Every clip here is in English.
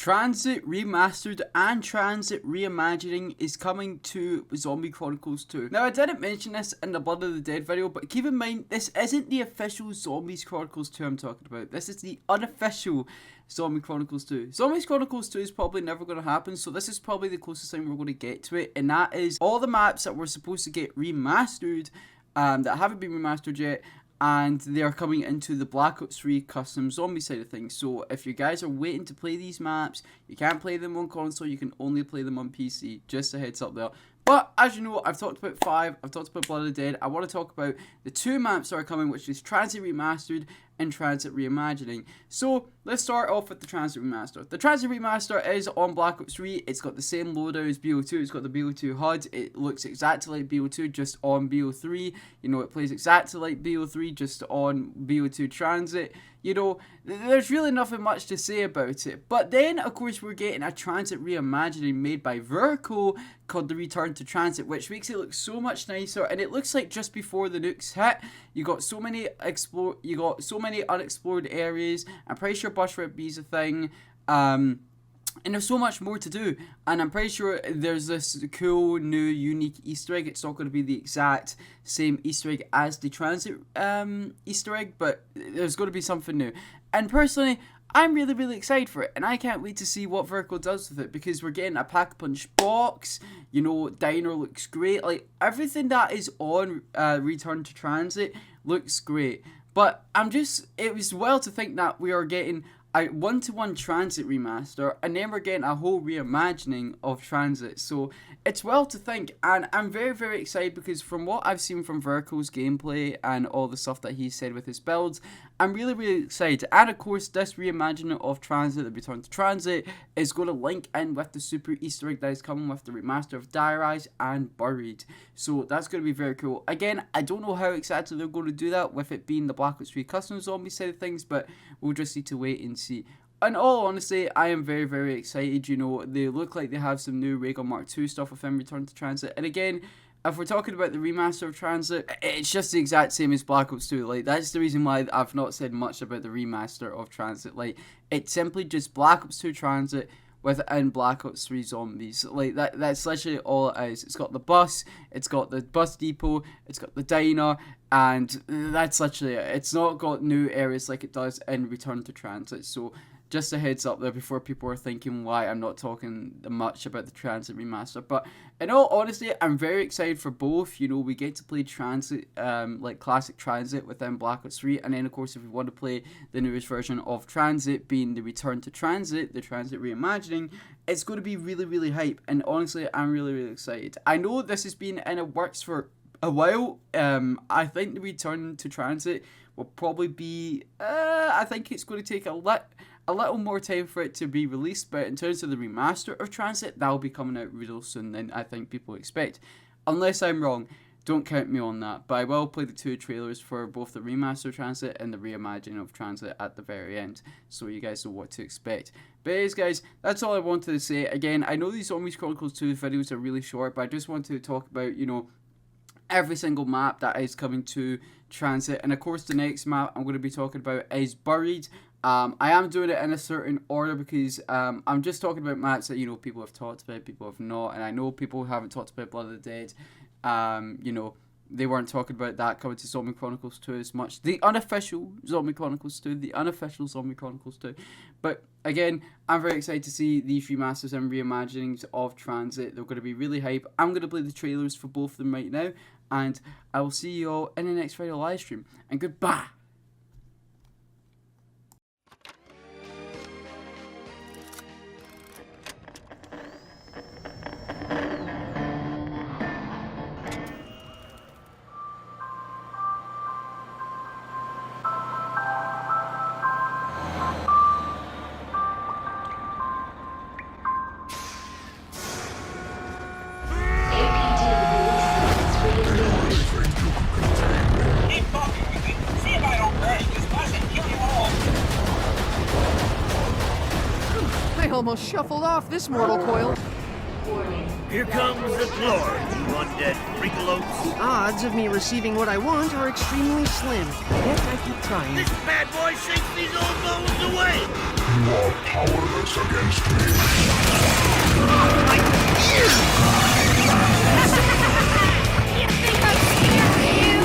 Tranzit Remastered and Tranzit Reimagining is coming to Zombie Chronicles 2. Now, I didn't mention this in the Blood of the Dead video, but keep in mind, this isn't the official Zombies Chronicles 2 I'm talking about. This is the unofficial Zombie Chronicles 2. Zombies Chronicles 2 is probably never going to happen, so this is probably the closest thing we're going to get to it, and that is all the maps that were supposed to get remastered, that haven't been remastered yet, and they are coming into the Black Ops 3 custom zombie side of things. So if you guys are waiting to play these maps, you can't play them on console, you can only play them on PC. Just a heads up there. But as you know, I've talked about 5, I've talked about Blood of the Dead. I want to talk about the 2 maps that are coming, which is Tranzit Remastered and Tranzit Reimagining. So let's start off with the Tranzit Remaster. The Tranzit Remaster is on Black Ops 3. It's got the same loadout as BO2. It's got the BO2 HUD. It looks exactly like BO2, just on BO3. You know, it plays exactly like BO3, just on BO2 Transit. You know, there's really nothing much to say about it. But then, of course, we're getting a Transit Reimagining made by Vertical called The Return to Transit, which makes it look so much nicer. And it looks like just before the nukes hit, you got so many unexplored areas. I'm pretty sure Bushwick B is a thing. And there's so much more to do, and I'm pretty sure there's this cool new unique Easter egg. It's not going to be the exact same Easter egg as the Transit Easter egg, but there's going to be something new. And personally, I'm really excited for it, and I can't wait to see what Vertical does with it, because we're getting a pack-a-punch box. You know, Diner looks great. Like, everything that is on Return to Transit looks great. But it was well to think that we are getting a 1-to-1 Transit remaster, and then we're getting a whole reimagining of Transit. So it's well to think, and I'm very excited, because from what I've seen from Vertical's gameplay and all the stuff that he said with his builds, I'm really excited. And of course, this reimagining of Transit, the Return to Transit, is going to link in with the super Easter egg that is coming with the remaster of Diarize and Buried. So that's going to be very cool. Again, I don't know how exactly they're going to do that, with it being the Black Ops 3 custom zombie side of things, but we'll just need to wait and see. In all honesty, I am very excited. You know, they look like they have some new Raygun Mark II stuff within Return to Transit. And again, if we're talking about the remaster of Transit, it's just the exact same as Black Ops 2. Like, that's the reason why I've not said much about the remaster of Transit. Like, it's simply just Black Ops 2 Transit within Black Ops 3 zombies. Like, that's literally all it is. It's got the bus, it's got the bus depot, it's got the diner, and that's literally it. It's not got new areas like it does in Return to Transit. So just a heads up there before people are thinking why I'm not talking much about the Transit remaster. But in all honesty, I'm very excited for both. You know, we get to play Transit, like classic Transit within Black Ops 3. And then, of course, if we want to play the newest version of Transit, being the Return to Transit, the Transit reimagining, it's going to be really hype. And honestly, I'm really excited. I know this has been in the works for a while. I think the Return to Transit will probably be, I think it's going to take a little more time for it to be released, but in terms of the remaster of Transit, that will be coming out real soon than I think people expect. Unless I'm wrong, don't count me on that, but I will play the 2 trailers for both the remaster of Transit and the reimagining of Transit at the very end, so you guys know what to expect. But anyways, guys, that's all I wanted to say. Again, I know these Zombies Chronicles 2 videos are really short, but I just wanted to talk about, you know, every single map that is coming to Transit. And of course, the next map I'm going to be talking about is Buried. I am doing it in a certain order, because I'm just talking about maps that, you know, people have talked about, people have not, and I know people haven't talked about Blood of the Dead. You know, they weren't talking about that coming to Zombie Chronicles 2 as much. The unofficial Zombie Chronicles 2, the unofficial Zombie Chronicles 2. But again, I'm very excited to see these remasters and reimaginings of Transit. They're going to be really hype. I'm going to play the trailers for both of them right now, and I will see you all in the next Friday live stream. And goodbye. I almost shuffled off this mortal coil. Here comes the glory, you undead freakalopes. The odds of me receiving what I want are extremely slim, yet I keep trying. This bad boy shakes these old bones away. You are powerless against me. You think I'm scared of you?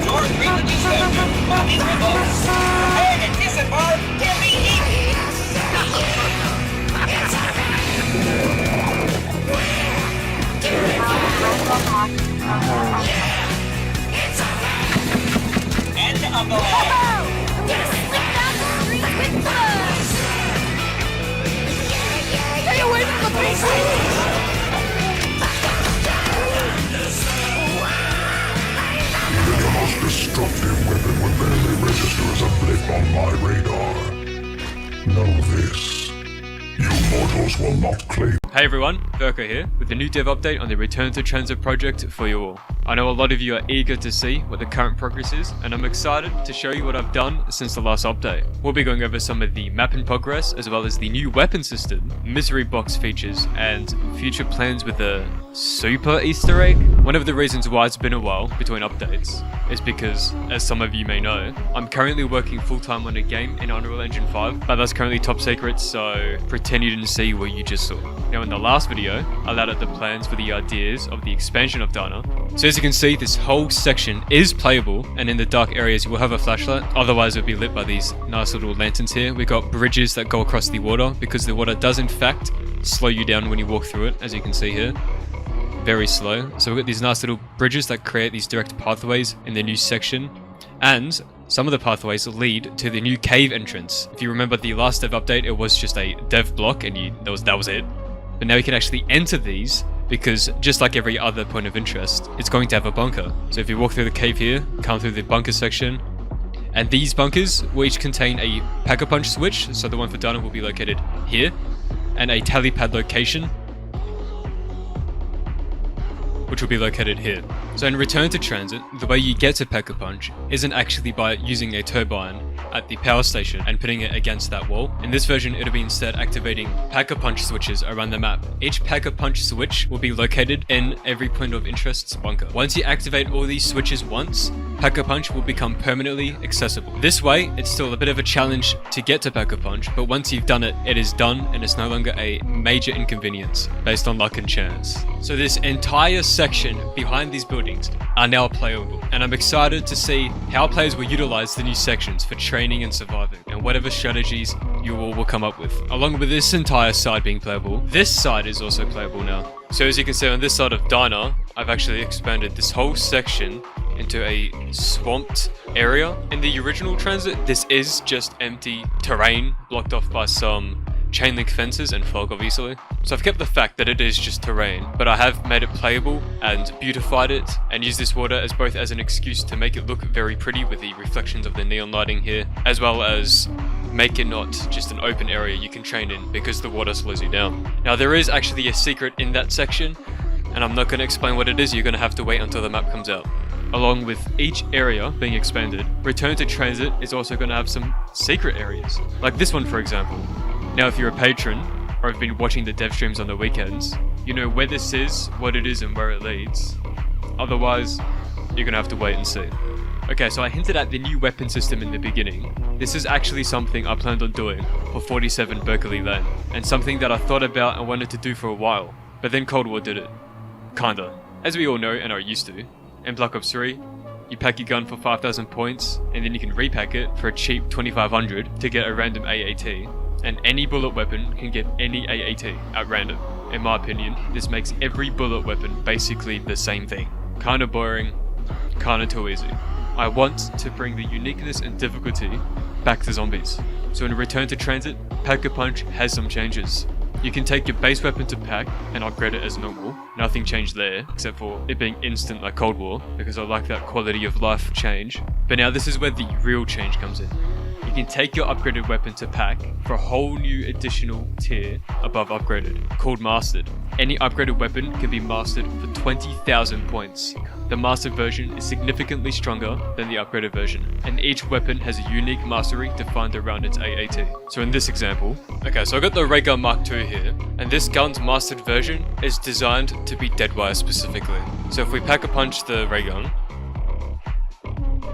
Your frequency spectrum is revoked. Prepare to disembark to be End of the line. I'm gonna slip down the street with blood! Stay away from the beast! Even your most destructive weapon would barely register as a blip on my radar. Know this. You mortals will not claim. Hey everyone, Verko here, with a new dev update on the Return to Transit project for you all. I know a lot of you are eager to see what the current progress is, and I'm excited to show you what I've done since the last update. We'll be going over some of the map in progress, as well as the new weapon system, mystery box features, and future plans with the super Easter egg. One of the reasons why it's been a while between updates is because, as some of you may know, I'm currently working full-time on a game in Unreal Engine 5, but that's currently top secret, so pretend you didn't see what you just saw. Now in the last video, I laid out the plans for the ideas of the expansion of Dana. So as you can see, this whole section is playable, and in the dark areas you will have a flashlight, otherwise it will be lit by these nice little lanterns here. We got bridges that go across the water, because the water does in fact slow you down when you walk through it, as you can see here. Very slow. So we've got these nice little bridges that create these direct pathways in the new section, and some of the pathways lead to the new cave entrance. If you remember the last dev update, it was just a dev block and that was it. But now you can actually enter these, because just like every other point of interest, it's going to have a bunker. So if you walk through the cave here, come through the bunker section, and these bunkers will each contain a Pack-a-Punch switch, so the one for Dana will be located here, and a tally pad location, which will be located here. So in Return to Transit, the way you get to Pack-a-Punch isn't actually by using a turbine at the power station and putting it against that wall. In this version, it'll be instead activating Pack-a-Punch switches around the map. Each Pack-a-Punch switch will be located in every point of interest's bunker. Once you activate all these switches once, Pack-a-Punch will become permanently accessible. This way, it's still a bit of a challenge to get to Pack-a-Punch, but once you've done it, it is done and it's no longer a major inconvenience based on luck and chance. So this entire section behind these buildings are now playable, and I'm excited to see how players will utilize the new sections for training and surviving, and whatever strategies you all will come up with. Along with this entire side being playable, this side is also playable now. So as you can see on this side of Dana, I've actually expanded this whole section into a swamped area. In the original Transit, this is just empty terrain blocked off by some chain link fences and fog, obviously. So I've kept the fact that it is just terrain, but I have made it playable and beautified it, and used this water as both as an excuse to make it look very pretty with the reflections of the neon lighting here, as well as make it not just an open area you can train in, because the water slows you down. Now there is actually a secret in that section, and I'm not going to explain what it is. You're going to have to wait until the map comes out. Along with each area being expanded, Return to Transit is also going to have some secret areas, like this one for example. Now if you're a patron, or have been watching the dev streams on the weekends, you know where this is, what it is, and where it leads. Otherwise, you're gonna have to wait and see. Okay, so I hinted at the new weapon system in the beginning. This is actually something I planned on doing for 47 Berkeley Lane, and something that I thought about and wanted to do for a while, but then Cold War did it. Kinda. As we all know and are used to, in Black Ops 3, you pack your gun for 5,000 points, and then you can repack it for a cheap 2,500 to get a random AAT. And any bullet weapon can get any AAT at random. In my opinion, this makes every bullet weapon basically the same thing. Kinda boring, kinda too easy. I want to bring the uniqueness and difficulty back to zombies. So in Return to Transit, Pack-a-Punch has some changes. You can take your base weapon to pack and upgrade it as normal. Nothing changed there, except for it being instant like Cold War, because I like that quality of life change. But now this is where the real change comes in. You can take your upgraded weapon to pack for a whole new additional tier above upgraded, called Mastered. Any upgraded weapon can be mastered for 20,000 points. The mastered version is significantly stronger than the upgraded version, and each weapon has a unique mastery defined around its AAT. So in this example, okay, so I got the Ray Gun Mark II here, and this gun's mastered version is designed to be deadwire specifically. So if we pack a punch the Ray Gun,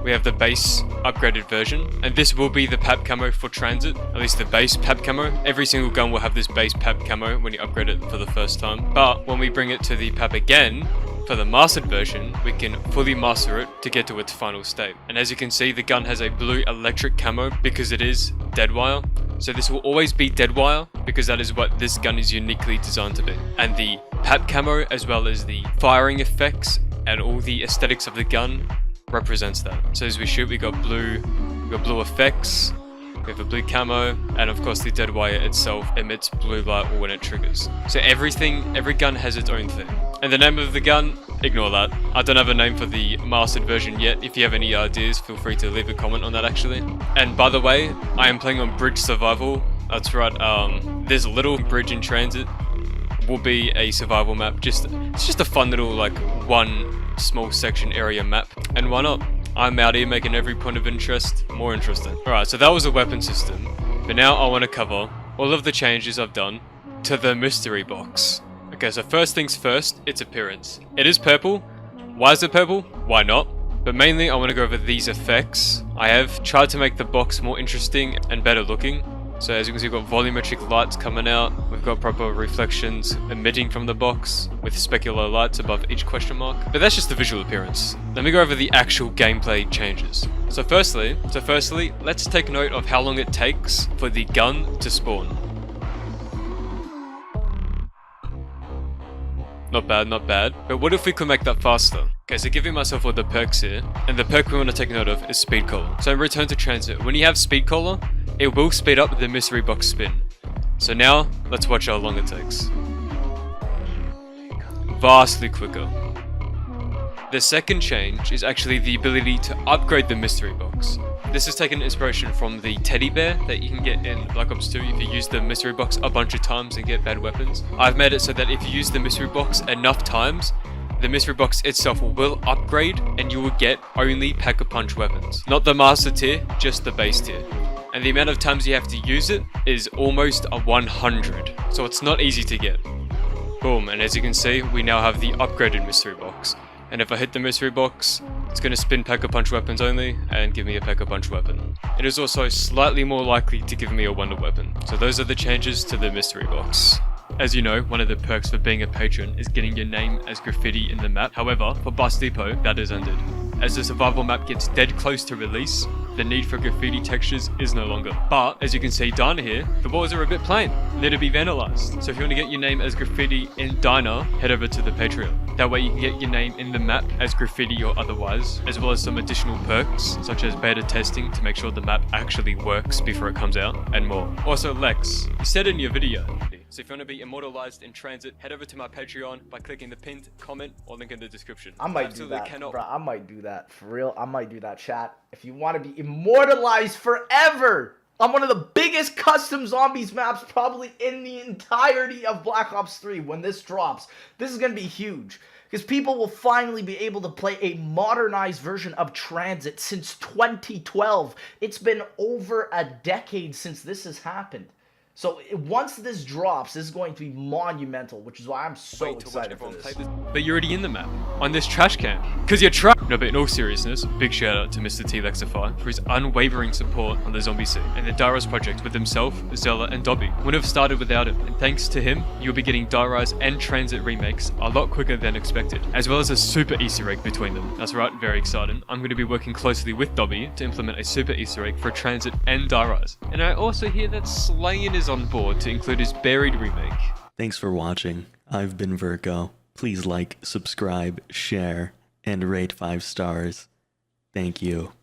we have the base upgraded version, and this will be the PAP camo for Transit, at least the base PAP camo. Every single gun will have this base PAP camo when you upgrade it for the first time, but when we bring it to the PAP again, for the mastered version, we can fully master it to get to its final state. And as you can see, the gun has a blue electric camo because it is deadwire. So this will always be deadwire because that is what this gun is uniquely designed to be. And the PAP camo, as well as the firing effects and all the aesthetics of the gun, represents that. So as we shoot, we got blue effects, we have a blue camo, and of course the deadwire itself emits blue light when it triggers. So every gun has its own thing. And the name of the gun, ignore that. I don't have a name for the mastered version yet. If you have any ideas, feel free to leave a comment on that actually. And by the way, I am playing on Bridge Survival. That's right, there's a little bridge in Transit. Will be a survival map. It's just a fun little like one small section area map. And why not? I'm out here making every point of interest more interesting. Alright, so that was the weapon system. But now I want to cover all of the changes I've done to the mystery box. Okay, so first things first, its appearance. It is purple. Why is it purple? Why not? But mainly I want to go over these effects. I have tried to make the box more interesting and better looking. So as you can see, we've got volumetric lights coming out. We've got proper reflections emitting from the box with specular lights above each question mark. But that's just the visual appearance. Let me go over the actual gameplay changes. So firstly, let's take note of how long it takes for the gun to spawn. Not bad, not bad. But what if we could make that faster? Okay, so giving myself all the perks here, and the perk we want to take note of is Speed Collar. So in Return to Transit, when you have Speed Collar, it will speed up the mystery box spin. So now, let's watch how long it takes. Vastly quicker. The second change is actually the ability to upgrade the mystery box. This is taken inspiration from the teddy bear that you can get in Black Ops 2 if you use the mystery box a bunch of times and get bad weapons. I've made it so that if you use the mystery box enough times, the mystery box itself will upgrade and you will get only Pack-a-Punch weapons. Not the master tier, just the base tier. And the amount of times you have to use it is almost a 100. So it's not easy to get. Boom, and as you can see, we now have the upgraded mystery box. And if I hit the mystery box, it's going to spin Pack-a-Punch weapons only and give me a Pack-a-Punch weapon. It is also slightly more likely to give me a wonder weapon. So those are the changes to the mystery box. As you know, one of the perks for being a patron is getting your name as graffiti in the map. However, for Bus Depot, that is ended. As the survival map gets dead close to release, the need for graffiti textures is no longer. But, as you can see down here, the walls are a bit plain. They're to be vandalized. So if you want to get your name as graffiti in Diner, head over to the Patreon. That way you can get your name in the map as graffiti or otherwise, as well as some additional perks, such as beta testing to make sure the map actually works before it comes out, and more. Also, Lex, you said in your video, so if you want to be immortalized in Transit, head over to my Patreon by clicking the pinned comment or link in the description. I might do that, bro. I might do that. For real, I might do that, chat. If you want to be immortalized forever on one of the biggest custom zombies maps probably in the entirety of Black Ops 3 when this drops, this is going to be huge. Because people will finally be able to play a modernized version of Transit since 2012. It's been over a decade since this has happened. So once this drops, this is going to be monumental, which is why I'm so excited for this. But you're already in the map, on this trash can, because you're trapped. No, but in all seriousness, big shout out to Mr. T Lexify for his unwavering support on the zombie scene and the Dairaz project with himself, Zella, and Dobby. Wouldn't have started without him, and thanks to him, you'll be getting Dairaz and Transit remakes a lot quicker than expected, as well as a super Easter egg between them. That's right, very exciting. I'm going to be working closely with Dobby to implement a super Easter egg for Transit and Dairaz. And I also hear that Slayin is on board to include his Buried remake. Thanks for watching. I've been Virgo. Please like, subscribe, share, and rate 5 stars. Thank you.